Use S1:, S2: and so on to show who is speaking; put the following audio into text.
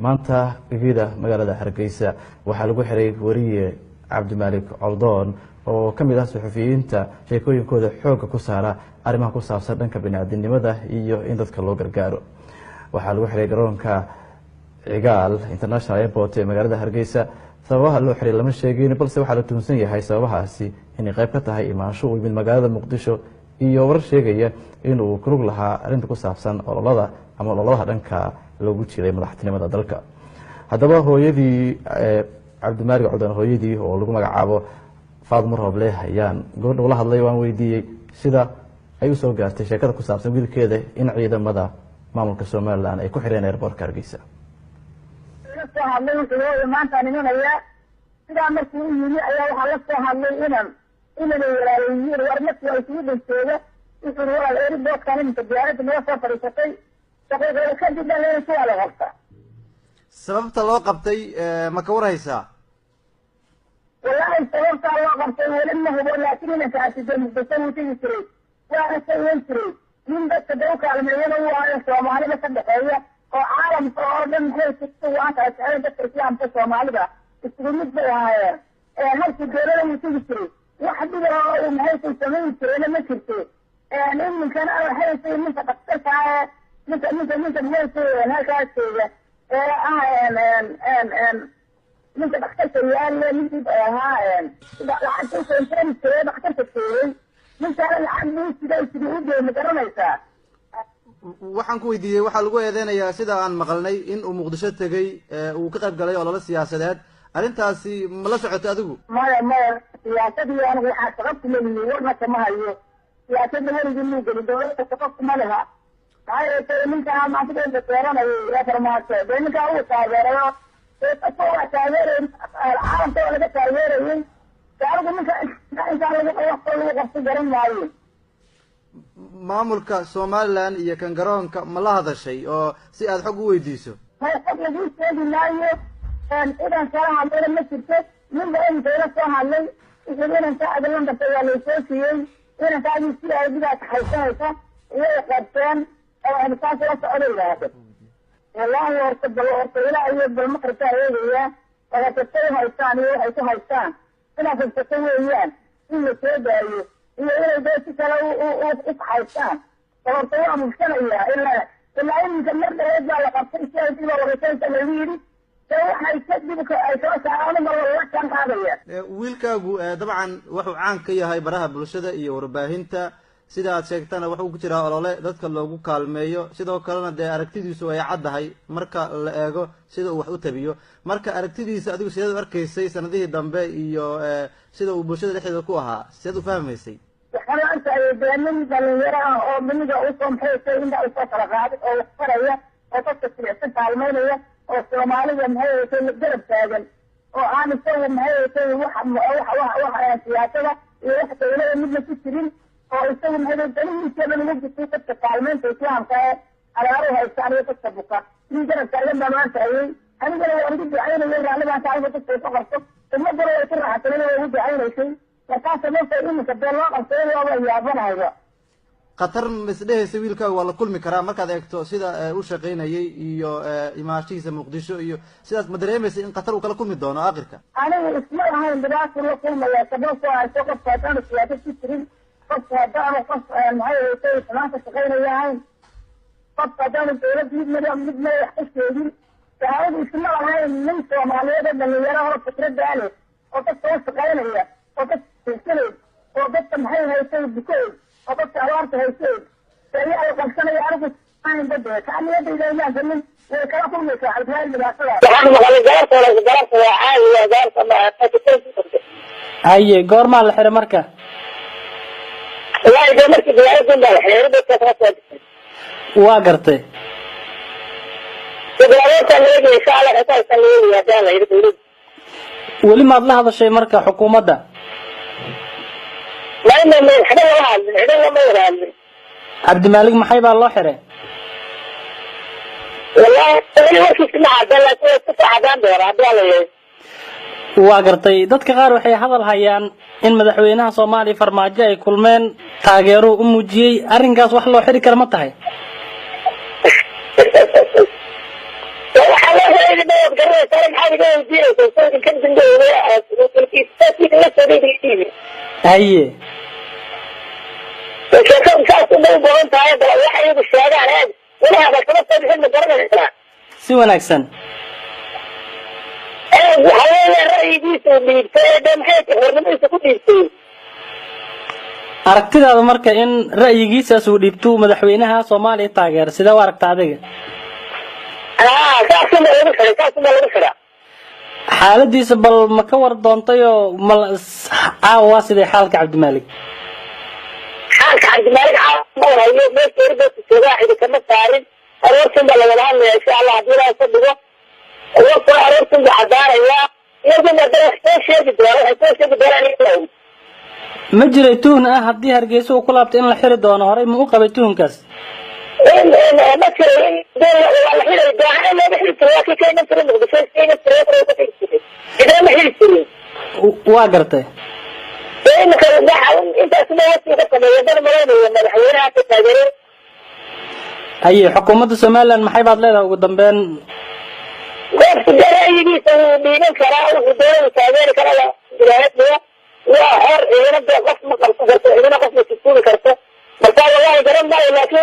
S1: maanta gida magaalada Hargeysa waxaa lagu xiray wariye Cabdimaalik Coldoon oo kamid ah suxufiyiinta sheekooyinkooda xoog ku saara arrimaha ku saabsan dhanka bini'aadanimada iyo in dadka loo gargaaro. waxaa lagu xiray garoonka Cigaal International Airport ee magaalada Hargeysa. sababaha loo xiray lama sheegin, balse waxaa la tuhunsan yahay sababahaasi inay qayb ka tahay imaansho u yimid magaalada Muqdisho iyo warar sheegaya inuu ku lug lahaa arrinta ku saabsan ololaha dhanka loogu jiray madaxtinimada dalka. haddaba hooyadii Cabdimaalik Coldoon hooyadii oo lagu magacaabo Faadmo Rooble ayaan gabadha la hadlay, waan weydiiyey sida ay u soo gaartay sheekada ku saabsan wiilkeeda in ciidamada maamulka Soomaaliland ay ku xireen airportka Hargeysa.
S2: maanta nimanaya sida markii uu yimi ayaa waxaa la soo hadlay inay walaalyihiin warmarkii ay isugu dhanteeda wuxuu walaal airportkan inta diyaaradda naga soo fadhiisatay daqiiqada kadib dhaleenka waa la qabta.
S3: sababta loo qabtay ma ka warhaysaa?
S2: wallaahi sababtaa loo qabtay weli ma hubo, laakiin inanka asida muqdisho wuu tegi jiray waana saweyn jiray nin dadka daba kaalmeeyana u ahayo soomaalida ka dhexeeya oo caalamka oo dhan waan kala jecel dadka islaamka soomaalida isugu mid bay ahaayeen. halkii dowlada wuu tegi jiray wax dhiba oo maxaysan samayn jireen ma jirto. iminkana waxaysay ninka dhaqtarka ninka maxaysa halkaas jooga ninka dhaqtarka yaale ninkii bay ahaa lacagta usoonteeni jiray dhaqtarka joogay ninkaana lacag buu siday sidii u dee ma garanaysaa.
S3: waxaan ku weydiiyey, waxaa lagu eedeynayaa sida aan maqalnay in uu Muqdisho tegay uu ka qayb galay olole siyaasadeed. arrintaasi ma la socotay adigu?
S2: maya siyaasadii anigu waxaa shaqabku leeyihiin warna kama hayo. siyaasadda weligii muu gelin, dowladda shaqabku ma leha. maxaa yeelay ninkaa maanta teeranayo ee farmaajo dee ninkaa uu taageerayo waa taageeray caalamka oo laga taageerayay. anigu ninka intaa lagu qabsi garan maayo.
S3: maamulka Somaliland iyo kan garoonka ma la hadashay oo si aad xog u weydiiso?
S2: maya xog lagu sheegi maayo. idan kala hadlayna ma jirto. ninba inkayla soo hadlay wuxuu inanka adalandarta waa laysoo siiyey inankaagii si ay bidaa kaxaysanaysa iyay qabteen oo saas la socda yidhaahda. wallaahi horta ilaa iyo balmaqrika eegaya wadatatay haystaan iyo waxay ku haystaan inaad haysato weeyaan in la soo daayo iyo inay dee si kale u kaxaystaan. sababta waa mugsanayaa ilaa iminka mar dhaweed baa la qabtay si ay diba warasaysa lagu yidhi waxay kadib ay soo saaraan la kan qaadaya.
S3: wiilkaagu dabcan wuxuu caan ka yahay baraha bulshada iyo warbaahinta, sida aad sheegtana wuxuu ku jiraa olole dadka loogu kaalmeeyo, sidoo kalena dee aragtidiisu ay caddahay marka la eego sida uu wax u tabiyo. marka aragtidiisa adigu sideed u arkaysay sanadihii dambe iyo sida uu bulshada dhexdeeda ku ahaa, sideed u fahmaysay?
S2: waxaan arkaya dee nin dhalinyaro ah oo miniga usoo maxaysay intaa usoo kala qaaday oo wax faraya oo dadka silicsan kaalmeynaya oo soomaalida maxaysay la garab taagan oo aan isagu maxaysay wax siyaasada iyo wax dowlada midna ku jirin oo isagu maxaysay dalihiisaba lagu jirtay dadka kaalmeynta islaamka ee alaaru haystaan iyo dadka buka nin garab taagan baa maanta ayay anigana waan ugu ducaynayay raalibaan kaalma dadka ka qabto ummadana way ku raaxsanay way ugu ducaynaysay. markaasa marka iminka dee loo qabtay waaba yaabanayba.
S3: khatar misdhehaysa wiilkaaga waa la kulmi karaa markaad eegto sida u shaqaynayay iyo imaashihiisa Muqdisho iyo sidaas ma dareemaysa in khatar uu kala kulmi doono aakhirka?
S2: anigu isma ahayn dhibaato la kulmaya sababtoo hayso qofka haddaanu siyaasad ku jirin, qofka haddaanu qof maxay xumaanka shaqaynaya ahayn, qofka haddaanu dowlad midna wax ka sheegin. anigu isma ahayn nin Soomaaliyeed oo dhalinyaro oo fikradda leh oo dadka u shaqaynaya oo dadka silsilay oo dadka maxay haysay bukoy oo dadka abaarta haysay ayaa la qabsanaya. anigu ahayn dadka kaalmiyadayda ilaahanin way kala kulmaysaa halkaa dhibaatada. waxaan maqlay gaarta waa caadi waa gaarta
S4: haye goormaa la xiray marka?
S2: wallaahi dee markii diyaaradda baa la xiray dadka kala soo dhigtay. waa gartay.
S4: weli maad la hadashay marka xukuumadda? Cabdimaalik maxay baa loo xiray? waa gartay. dadka qaar waxay hadal hayaan in madaxweynaha Soomaaliya Farmaajo ay kulmeen taageero u muujiyay. arrinkaas wax loo xiri kara ma tahay?
S2: وحلا هذا ما يقدر يسالك حاجة يدير وصوت كم سنة الكيسات لا تريد
S4: haye
S2: وكم كاس ما يبغون تعيد واحد بالشارع هذا ولا هذا كمان تبي المقرن
S4: si wanaagsan
S2: حوالي الرأي دي اللي بتاعه محيط هرمي يسكت يسوي
S4: aragtidaada marka in ra'yigiisaas uu dhibto madaxweynaha Soomaaliya taageer sida u aragta adiga
S2: كاسم ولا بكرة كاسم ولا بكرة
S4: xaaladiisa bal ma ka war doontayo caawa sidii xaalka Cabdimaalik
S2: حالك عبد الملك عمر هي ما تربط الواحد كما تعرف أرسل ولا إن شاء الله عبدنا يصدقه وصل أرسل بحضارة يا يجب أن تحتاج شيء بدوره يحتاج شيء بدوره يعني
S4: ma jiray tuhun ah haddii Hargeysa uu ku laabtay in la xiri doono horey ma u qabay tuhunkaas
S2: مثلا والله حين الدعاء ما بحل التواكي كي نفرد بسيط كي نفرد إذا ما حل السنين
S4: waa gartay
S2: لأنك أنت أسمعت يقول يدر مراني لما الحوارات التاجرين
S4: haye xukuumadda Soomaaliland maxay baad leedahay ugu dambeyn
S2: وقت الجرائي دي بينك راعي ودور التاجر كلا جراءات وحر إذا نبدأ قسم قرصة إذا قسم تكون كرصة بس والله جرم ما لكن